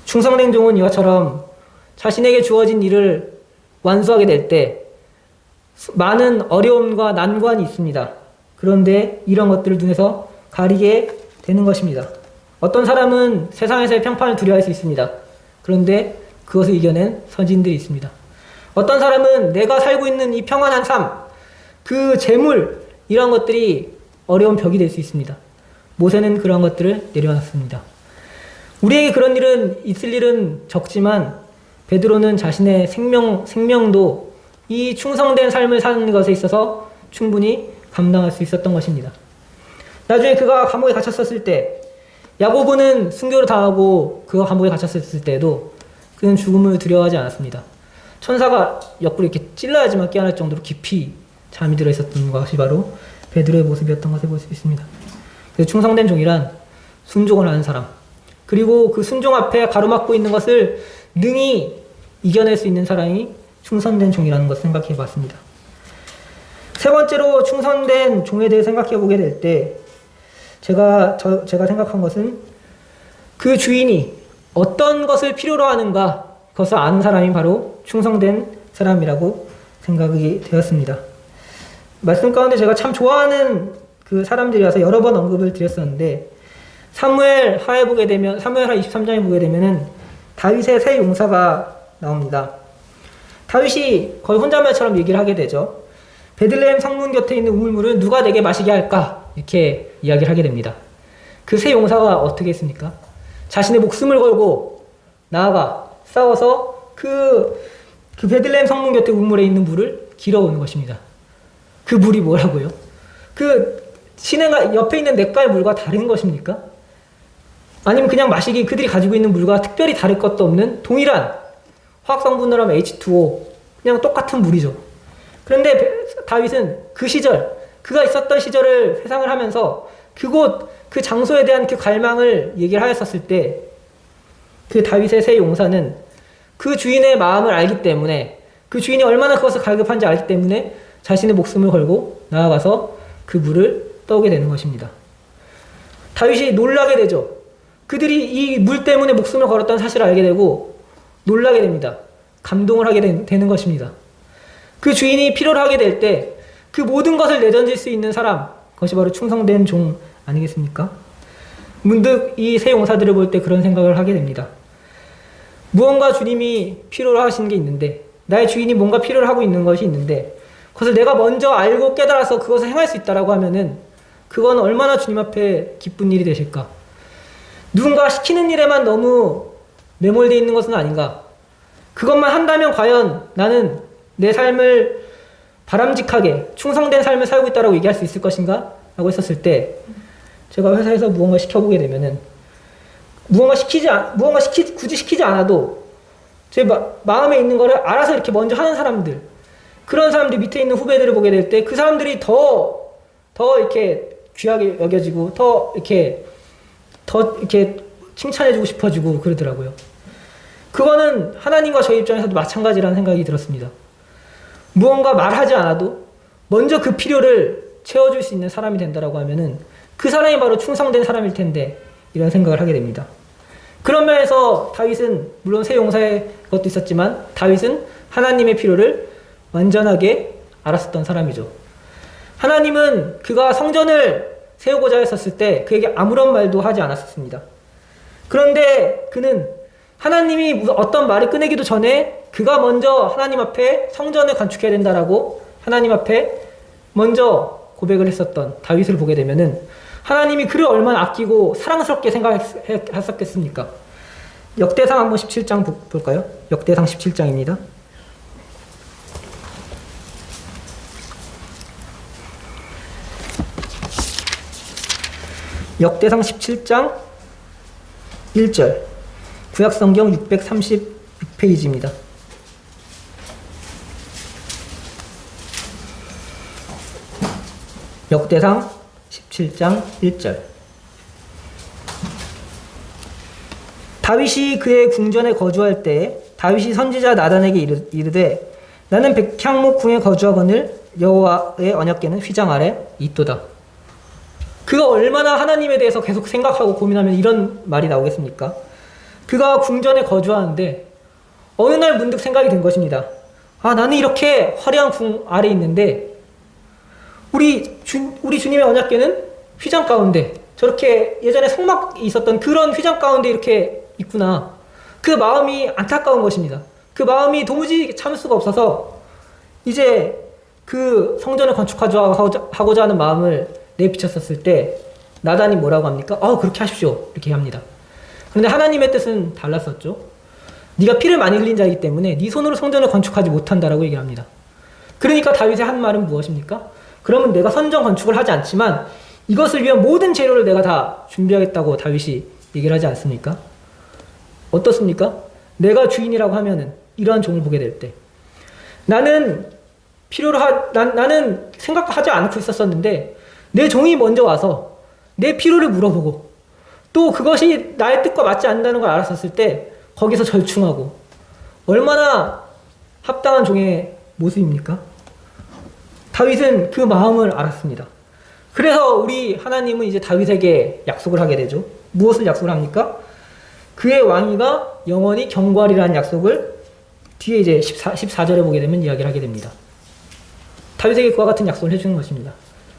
충성된 종은 이와처럼 자신에게 주어진 일을 완수하게 될 때 많은 어려움과 난관이 있습니다. 그런데 이런 것들을 눈에서 가리게 되는 것입니다. 어떤 사람은 세상에서의 평판을 두려워할 수 있습니다. 그런데 그것을 이겨낸 선진들이 있습니다. 어떤 사람은 내가 살고 있는 이 평안한 삶, 그 재물, 이런 것들이 어려운 벽이 될 수 있습니다. 모세는 그런 것들을 내려놨습니다. 우리에게 그런 일은 있을 일은 적지만 베드로는 자신의 생명도 이 충성된 삶을 사는 것에 있어서 충분히 감당할 수 있었던 것입니다. 나중에 그가 감옥에 갇혔었을 때 야고보는 순교를 당하고 그가 감옥에 갇혔을 때에도 그는 죽음을 두려워하지 않았습니다. 천사가 옆구리 이렇게 찔러야지만 깨어날 정도로 깊이 잠이 들어 있었던 것이 바로 베드로의 모습이었던 것을 볼 수 있습니다. 그래서 충성된 종이란 순종을 하는 사람, 그리고 그 순종 앞에 가로막고 있는 것을 능히 이겨낼 수 있는 사람이 충성된 종이라는 것을 생각해 봤습니다. 세 번째로 충성된 종에 대해 생각해 보게 될 때 제가 생각한 것은 그 주인이 어떤 것을 필요로 하는가 그것을 아는 사람이 바로 충성된 사람이라고 생각이 되었습니다. 말씀 가운데 제가 참 좋아하는 그 사람들이라서 여러 번 언급을 드렸었는데 사무엘하 23장에 보게 되면은 다윗의 세 용사가 나옵니다. 다윗이 거의 혼잣말처럼 얘기를 하게 되죠. 베들레헴 성문 곁에 있는 우물물을 누가 내게 마시게 할까? 이렇게 이야기를 하게 됩니다. 그 세 용사가 어떻게 했습니까? 자신의 목숨을 걸고 나아가 싸워서 그 베들레헴 성문 곁에 우물에 있는 물을 길어오는 것입니다. 그 물이 뭐라고요? 그 시내가 옆에 있는 냇가의 물과 다른 것입니까? 아니면 그냥 마시기 그들이 가지고 있는 물과 특별히 다를 것도 없는 동일한 화학성분으로 하면 H2O 그냥 똑같은 물이죠. 그런데 다윗은 그 시절 그가 있었던 시절을 회상을 하면서 그곳 그 장소에 대한 그 갈망을 얘기를 하였었을 때 그 다윗의 세 용사는 그 주인의 마음을 알기 때문에 그 주인이 얼마나 그것을 갈급한지 알기 때문에 자신의 목숨을 걸고 나아가서 그 물을 떠오게 되는 것입니다. 다윗이 놀라게 되죠. 그들이 이 물 때문에 목숨을 걸었다는 사실을 알게 되고 놀라게 됩니다. 감동을 하게 되는 것입니다. 그 주인이 필요로 하게 될 때 그 모든 것을 내던질 수 있는 사람, 그것이 바로 충성된 종 아니겠습니까? 문득 이 세 용사들을 볼 때 그런 생각을 하게 됩니다. 무언가 주님이 필요로 하시는 게 있는데 나의 주인이 뭔가 필요로 하고 있는 것이 있는데 그것을 내가 먼저 알고 깨달아서 그것을 행할 수 있다라고 하면은 그건 얼마나 주님 앞에 기쁜 일이 되실까? 누군가 시키는 일에만 너무 매몰되어 있는 것은 아닌가? 그것만 한다면 과연 나는 내 삶을 바람직하게 충성된 삶을 살고 있다라고 얘기할 수 있을 것인가? 라고 했었을 때 제가 회사에서 무언가 시켜보게 되면은 굳이 시키지 않아도 제 마음에 있는 거를 알아서 이렇게 먼저 하는 사람들, 그런 사람들 밑에 있는 후배들을 보게 될 때 그 사람들이 더 이렇게 귀하게 여겨지고 더 이렇게 칭찬해주고 싶어지고 그러더라고요. 그거는 하나님과 저희 입장에서도 마찬가지라는 생각이 들었습니다. 무언가 말하지 않아도 먼저 그 필요를 채워줄 수 있는 사람이 된다라고 하면은 그 사람이 바로 충성된 사람일 텐데 이런 생각을 하게 됩니다. 그런 면에서 다윗은 물론 세 용사의 것도 있었지만 다윗은 하나님의 필요를 완전하게 알았었던 사람이죠. 하나님은 그가 성전을 세우고자 했었을 때 그에게 아무런 말도 하지 않았었습니다. 그런데 그는 하나님이 무슨 어떤 말을 꺼내기도 전에 그가 먼저 하나님 앞에 성전을 건축해야 된다라고 하나님 앞에 먼저 고백을 했었던 다윗을 보게 되면은 하나님이 그를 얼마나 아끼고 사랑스럽게 생각했었겠습니까? 역대상 한번 17장 볼까요? 역대상 17장입니다. 역대상 17장 1절 구약성경 636페이지입니다. 역대상 17장 1절 다윗이 그의 궁전에 거주할 때 다윗이 선지자 나단에게 이르되 나는 백향목 궁에 거주하거늘 여호와의 언약궤는 휘장 아래 있도다. 그가 얼마나 하나님에 대해서 계속 생각하고 고민하면 이런 말이 나오겠습니까? 그가 궁전에 거주하는데 어느 날 문득 생각이 든 것입니다. 아, 나는 이렇게 화려한 궁 아래 있는데 우리 주님의 언약궤는 휘장 가운데 저렇게 예전에 성막이 있었던 그런 휘장 가운데 이렇게 있구나. 그 마음이 안타까운 것입니다. 그 마음이 도무지 참을 수가 없어서 이제 그 성전을 건축하고자 하는 마음을 내비쳤었을 때 나단이 뭐라고 합니까? 그렇게 하십시오. 이렇게 합니다. 그런데 하나님의 뜻은 달랐었죠. 네가 피를 많이 흘린 자이기 때문에 네 손으로 성전을 건축하지 못한다라고 얘기를 합니다. 그러니까 다윗의 한 말은 무엇입니까? 그러면 내가 성전 건축을 하지 않지만 이것을 위한 모든 재료를 내가 다 준비하겠다고 다윗이 얘기를 하지 않습니까? 어떻습니까? 내가 주인이라고 하면은 이러한 종을 보게 될 때 나는 나는 생각하지 않고 있었었는데 내 종이 먼저 와서 내 필요를 물어보고 또 그것이 나의 뜻과 맞지 않는다는 걸 알았었을 때 거기서 절충하고 얼마나 합당한 종의 모습입니까? 다윗은 그 마음을 알았습니다. 그래서 우리 하나님은 이제 다윗에게 약속을 하게 되죠. 무엇을 약속을 합니까? 그의 왕위가 영원히 경고하리라는 약속을 뒤에 이제 14절에 보게 되면 이야기를 하게 됩니다. 다윗에게 그와 같은 약속을 해주는 것입니다.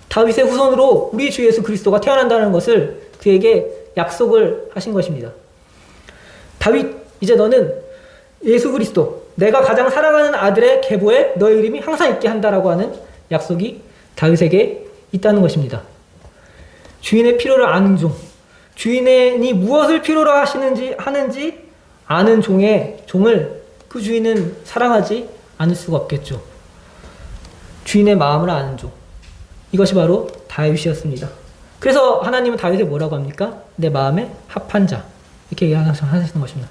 다윗의 후손으로 우리 주 예수 그리스도가 태어난다는 것을 그에게 약속을 하신 것입니다. 다윗, 이제 너는 예수 그리스도, 내가 가장 사랑하는 아들의 계보에 너의 이름이 항상 있게 한다라고 하는 약속이 다윗에게 있다는 것입니다. 주인의 필요를 아는 종, 주인이 무엇을 필요로 하는지 아는 종을 그 주인은 사랑하지 않을 수가 없겠죠. 주인의 마음을 아는 종, 이것이 바로 다윗이었습니다. 그래서 하나님은 다윗을 뭐라고 합니까? 내 마음에 합한 자, 이렇게 얘기하시는 것입니다.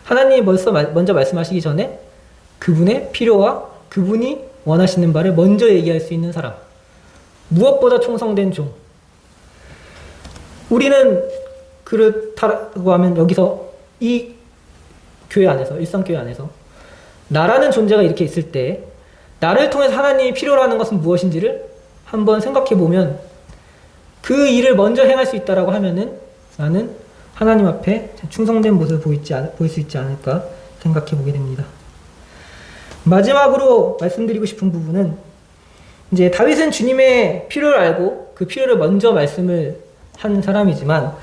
하나님이 먼저 말씀하시기 전에 그분의 필요와 그분이 원하시는 바를 먼저 얘기할 수 있는 사람, 무엇보다 충성된 종. 우리는 그렇다고 하면 여기서 이 교회 안에서, 일성교회 안에서 나라는 존재가 이렇게 있을 때 나를 통해서 하나님이 필요로 하는 것은 무엇인지를 한번 생각해 보면 그 일을 먼저 행할 수 있다라고 하면은 나는 하나님 앞에 충성된 모습을 보일 수 있지 않을까 생각해 보게 됩니다. 마지막으로 말씀드리고 싶은 부분은 이제 다윗은 주님의 필요를 알고 그 필요를 먼저 말씀을 한 사람이지만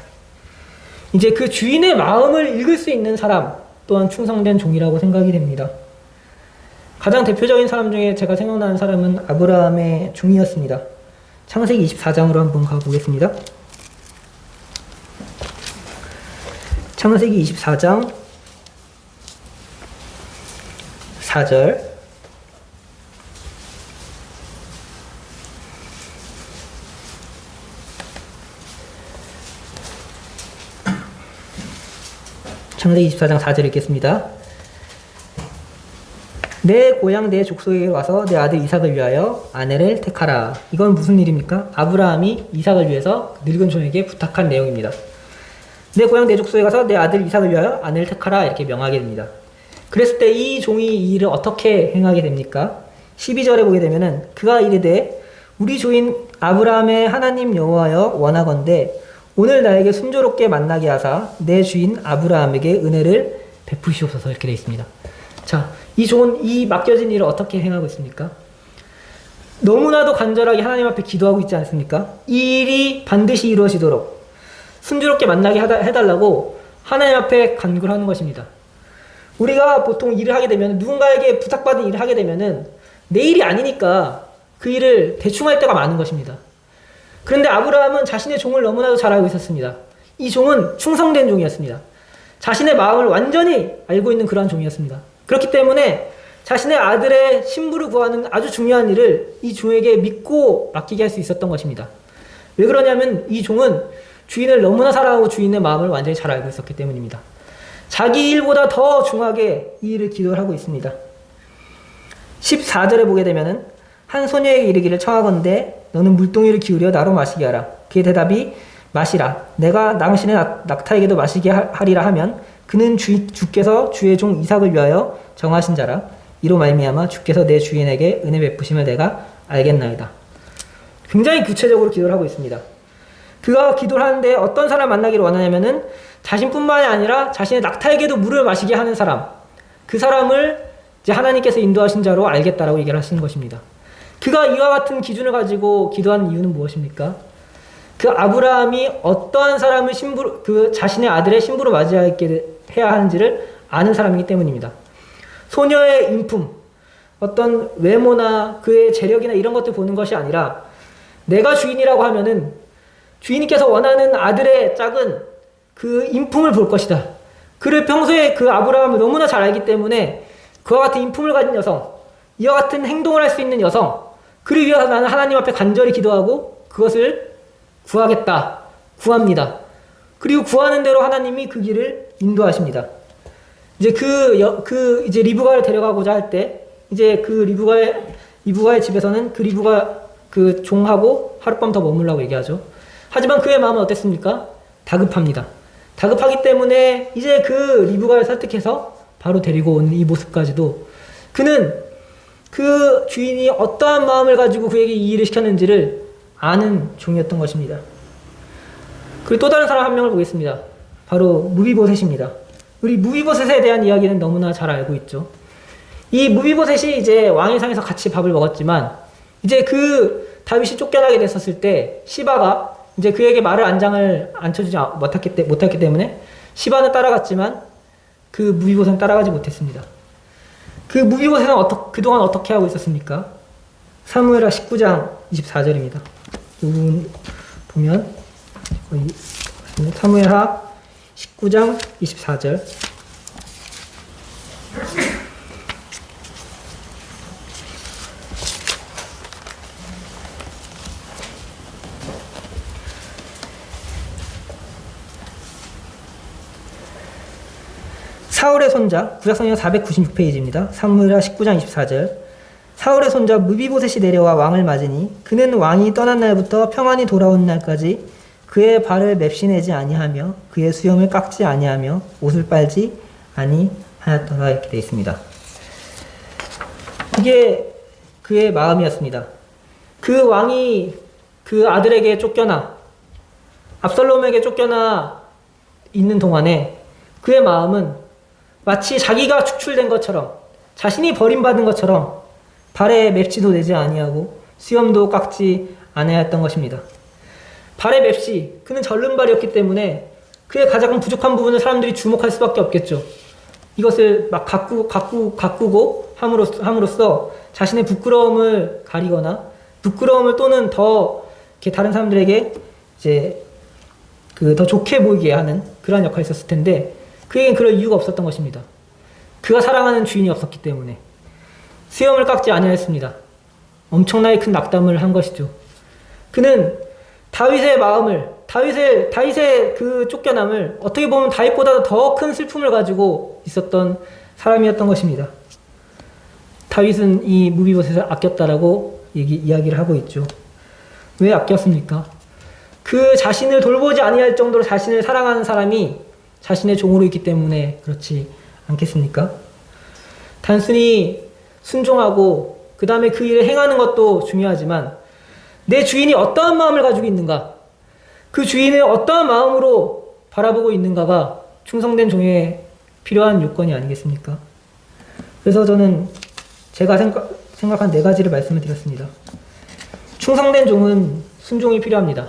이제 그 주인의 마음을 읽을 수 있는 사람 또한 충성된 종이라고 생각이 됩니다. 가장 대표적인 사람 중에 제가 생각나는 사람은 아브라함의 종이었습니다. 창세기 24장으로 한번 가보겠습니다. 창세기 24장 4절 창세기 24장 4절 읽겠습니다. 내 고향 내 족속에게 와서 내 아들 이삭을 위하여 아내를 택하라. 이건 무슨 일입니까? 아브라함이 이삭을 위해서 늙은 종에게 부탁한 내용입니다. 내 고향 내 족속에 가서 내 아들 이삭을 위하여 아내를 택하라 이렇게 명하게 됩니다. 그랬을 때 이 종이 이 일을 어떻게 행하게 됩니까? 12절에 보게 되면은 그가 이르되 우리 주인 아브라함의 하나님 여호와여 원하건대 오늘 나에게 순조롭게 만나게 하사 내 주인 아브라함에게 은혜를 베푸시옵소서 이렇게 되어 있습니다. 자, 이 종은 이 맡겨진 일을 어떻게 행하고 있습니까? 너무나도 간절하게 하나님 앞에 기도하고 있지 않습니까? 이 일이 반드시 이루어지도록 순조롭게 만나게 해달라고 하나님 앞에 간구를 하는 것입니다. 우리가 보통 일을 하게 되면, 누군가에게 부탁받은 일을 하게 되면은 내 일이 아니니까 그 일을 대충 할 때가 많은 것입니다. 그런데 아브라함은 자신의 종을 너무나도 잘 알고 있었습니다. 이 종은 충성된 종이었습니다. 자신의 마음을 완전히 알고 있는 그러한 종이었습니다. 그렇기 때문에 자신의 아들의 신부를 구하는 아주 중요한 일을 이 종에게 믿고 맡기게 할 수 있었던 것입니다. 왜 그러냐면 이 종은 주인을 너무나 사랑하고 주인의 마음을 완전히 잘 알고 있었기 때문입니다. 자기 일보다 더 중하게 이 일을 기도를 하고 있습니다. 14절에 보게 되면은 한 소녀에게 이르기를 청하건대 너는 물동이를 기울여 나로 마시게 하라. 그의 대답이 마시라. 내가 당신의 낙타에게도 마시게 하리라 하면 그는 주께서 주의 종 이삭을 위하여 정하신 자라. 이로 말미암아 주께서 내 주인에게 은혜 베푸심을 내가 알겠나이다. 굉장히 구체적으로 기도를 하고 있습니다. 그가 기도를 하는데 어떤 사람을 만나기를 원하냐면은 자신뿐만이 아니라 자신의 낙타에게도 물을 마시게 하는 사람, 그 사람을 이제 하나님께서 인도하신 자로 알겠다라고 얘기를 하시는 것입니다. 그가 이와 같은 기준을 가지고 기도하는 이유는 무엇입니까? 그 아브라함이 어떠한 사람을 그 자신의 아들의 신부로 맞이하게 해야 하는지를 아는 사람이기 때문입니다. 소녀의 인품, 어떤 외모나 그의 재력이나 이런 것들 보는 것이 아니라 내가 주인이라고 하면은 주인께서 원하는 아들의 짝은 그 인품을 볼 것이다. 그를 평소에 그 아브라함을 너무나 잘 알기 때문에 그와 같은 인품을 가진 여성, 이와 같은 행동을 할 수 있는 여성, 그를 위해서 나는 하나님 앞에 간절히 기도하고 그것을 구하겠다. 구합니다. 그리고 구하는 대로 하나님이 그 길을 인도하십니다. 이제 이제 리브가를 데려가고자 할 때, 이제 그 리브가의 집에서는 그 리브가 그 종하고 하룻밤 더 머물라고 얘기하죠. 하지만 그의 마음은 어땠습니까? 다급합니다. 다급하기 때문에 이제 그 리브가를 설득해서 바로 데리고 온 이 모습까지도 그는 그 주인이 어떠한 마음을 가지고 그에게 이 일을 시켰는지를 아는 종이었던 것입니다. 그리고 또 다른 사람 한 명을 보겠습니다. 바로 무비보셋입니다. 우리 무비보셋에 대한 이야기는 너무나 잘 알고 있죠. 이 무비보셋이 이제 왕의 상에서 같이 밥을 먹었지만 이제 그 다윗이 쫓겨나게 됐었을 때 시바가 이제 그에게 말을 안장을 앉혀주지 못했기 때문에 시바는 따라갔지만 그 무비보셋은 따라가지 못했습니다. 그 무비보셋은 그동안 어떻게 하고 있었습니까? 사무엘하 19장 24절입니다. 이 부분 보면 사무엘하 19장 24절 사울의 손자, 구약성경 496페이지입니다. 사무엘하 19장 24절 사울의 손자 무비보셋이 내려와 왕을 맞으니 그는 왕이 떠난 날부터 평안히 돌아온 날까지 그의 발을 맵시내지 아니하며 그의 수염을 깎지 아니하며 옷을 빨지 아니하였더라 이렇게 되어 있습니다. 이게 그의 마음이었습니다. 그 왕이 그 아들에게 쫓겨나 압살롬에게 쫓겨나 있는 동안에 그의 마음은 마치 자기가 축출된 것처럼 자신이 버림받은 것처럼 발에 맵시도 내지 아니하고 수염도 깎지 아니하였던 것입니다. 발에 맵시, 그는 절른 발이었기 때문에 그의 가장 부족한 부분을 사람들이 주목할 수밖에 없겠죠. 이것을 막 가꾸고 함으로써 자신의 부끄러움을 가리거나 부끄러움을 또는 더 이렇게 다른 사람들에게 이제 더 좋게 보이게 하는 그러한 역할이 있었을 텐데 그에겐 그럴 이유가 없었던 것입니다. 그가 사랑하는 주인이 없었기 때문에 수염을 깎지 아니하였습니다. 엄청나게 큰 낙담을 한 것이죠. 그는 다윗의 마음을 다윗의 그 쫓겨남을 어떻게 보면 다윗보다 더 큰 슬픔을 가지고 있었던 사람이었던 것입니다. 다윗은 이 무비보셋을 아꼈다라고 이야기를 하고 있죠. 왜 아꼈습니까? 그 자신을 돌보지 아니할 정도로 자신을 사랑하는 사람이 자신의 종으로 있기 때문에 그렇지 않겠습니까? 단순히 순종하고 그 다음에 그 일을 행하는 것도 중요하지만 내 주인이 어떠한 마음을 가지고 있는가, 그 주인을 어떠한 마음으로 바라보고 있는가가 충성된 종에 필요한 요건이 아니겠습니까? 그래서 저는 제가 생각한 4가지를 말씀을 드렸습니다. 충성된 종은 순종이 필요합니다.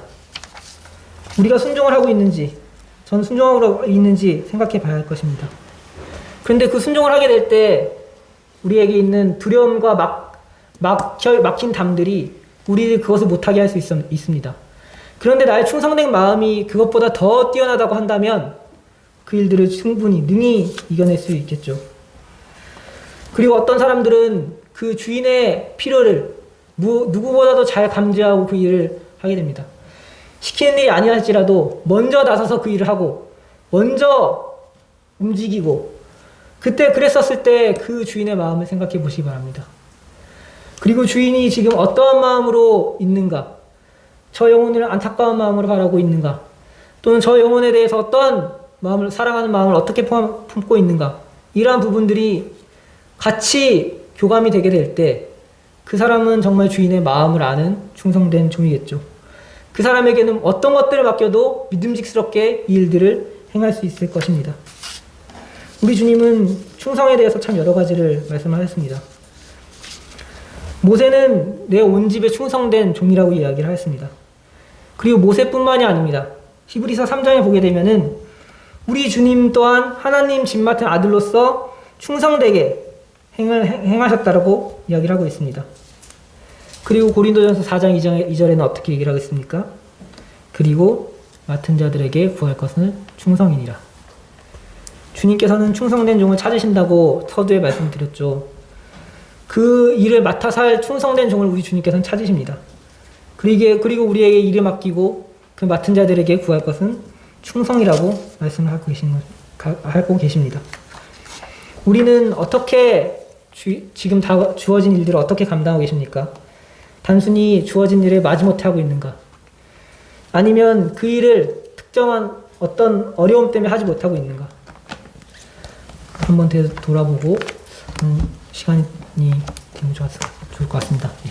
우리가 순종을 하고 있는지, 전 순종하고 있는지 생각해 봐야 할 것입니다. 그런데 그 순종을 하게 될 때 우리에게 있는 두려움과 막힌 담들이 우리를 그것을 못하게 할 수 있습니다. 그런데 나의 충성된 마음이 그것보다 더 뛰어나다고 한다면 그 일들을 충분히 능히 이겨낼 수 있겠죠. 그리고 어떤 사람들은 그 주인의 필요를 누구보다도 잘 감지하고 그 일을 하게 됩니다. 시키는 일이 아니할지라도 먼저 나서서 그 일을 하고 먼저 움직이고, 그때 그랬었을 때 그 주인의 마음을 생각해 보시기 바랍니다. 그리고 주인이 지금 어떠한 마음으로 있는가, 저 영혼을 안타까운 마음으로 바라고 있는가, 또는 저 영혼에 대해서 어떠한 마음을, 사랑하는 마음을 어떻게 품고 있는가, 이러한 부분들이 같이 교감이 되게 될 때 그 사람은 정말 주인의 마음을 아는 충성된 종이겠죠. 그 사람에게는 어떤 것들을 맡겨도 믿음직스럽게 이 일들을 행할 수 있을 것입니다. 우리 주님은 충성에 대해서 참 여러 가지를 말씀하셨습니다. 모세는 내 온 집에 충성된 종이라고 이야기를 하였습니다. 그리고 모세뿐만이 아닙니다. 히브리서 3장에 보게 되면은 우리 주님 또한 하나님 집 맡은 아들로서 충성되게 행하셨다라고 이야기를 하고 있습니다. 그리고 고린도전서 4장 2절에는 어떻게 얘기를 하고 있습니까? 그리고 맡은 자들에게 구할 것은 충성이니라. 주님께서는 충성된 종을 찾으신다고 서두에 말씀드렸죠. 그 일을 맡아서 할 충성된 종을 우리 주님께서는 찾으십니다. 그리고 우리에게 일을 맡기고 그 맡은 자들에게 구할 것은 충성이라고 말씀을 하고 계십니다. 우리는 어떻게 지금 다 주어진 일들을 어떻게 감당하고 계십니까? 단순히 주어진 일을 마지못해 하고 있는가? 아니면 그 일을 특정한 어떤 어려움 때문에 하지 못하고 있는가? 한번 돌아보고 시간이 되면 좋을 것 같습니다. 네.